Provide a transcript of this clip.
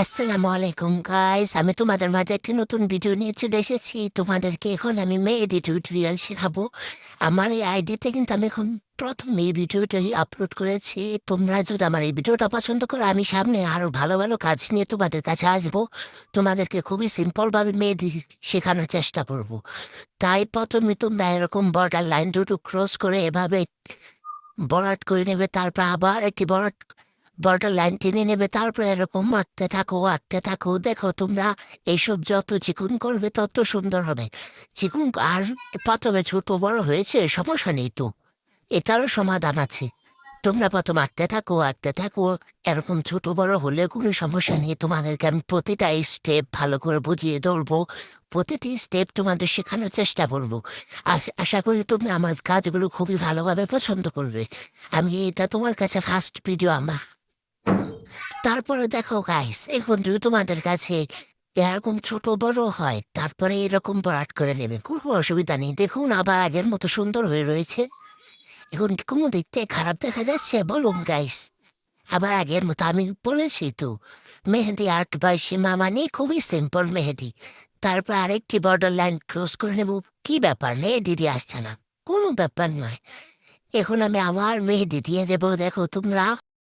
আসসালামু আলাইকুম গাইস, আমি তোমাদের মাঝে একটি নতুন ভিডিও নিয়ে চলে এসেছি। তোমাদেরকে এখন আমি মেহেদি টিউটোরিয়াল শেখাবো। আমার এই আইডিতে কিন্তু আমি এখন প্রথম এই ভিডিওটাই আপলোড করেছি। তোমরা যদি আমার এই ভিডিওটা পছন্দ করো, আমি সামনে আরো ভালো ভালো কাজ নিয়ে তোমাদের কাছে আসবো। তোমাদেরকে খুবই সিম্পলভাবে মেহেদি শেখানোর চেষ্টা করব। তাই প্রথমে তোমরা এরকম বর্ডার লাইন দুটো ক্রস করে এভাবে বর্ডার করে নেবে, তারপর আবার একটি বর্ডার লাইন টেনে নেবে, তারপরে এরকম আঁকতে থাকো। দেখো তোমরা এইসব যত চিকুন করবে তত সুন্দর হবে। চিকুন আর প্রথমে ছোট বড় হয়েছে, সমস্যা নেই তো, এটারও সমাধান আছে। তোমরা প্রথম আঁকতে থাকো। এরকম ছোট বড় হলে কোনো সমস্যা নেই। তোমাদেরকে আমি প্রতিটা স্টেপ ভালো করে বুঝিয়ে ধরবো। প্রতিটি স্টেপ তোমাদের শেখানোর চেষ্টা করবো। আশা করি তুমি আমার কাজগুলো খুবই ভালোভাবে পছন্দ করবে। আমি এটা তোমার কাছে ফার্স্ট ভিডিও আমার। তারপরে দেখো গাইস, এখন যদি তোমাদের কাছে এরকম ছোট বড় হয়, তারপরে এরকম বরাট করে নেবে, কোনো অসুবিধা নেই। দেখুন আবার আগের মতো সুন্দর হয়ে রয়েছে। এখন কি কোনো দিক থেকে খারাপ দেখা যাচ্ছে বলুন গাইস? আবার আগের মতো আমি বলেছি তো, মেহেদি আর্ট বাই সীমা মানে খুবই সিম্পল মেহেদি। তারপর আরেকটি বর্ডার লাইন ক্রস করে নেব। কি ব্যাপার, মেহেদি দিয়ে আসছে না, কোনো ব্যাপার নয়। এখন আমি আমার মেহেদি দিয়ে দেবো। দেখো তোমরা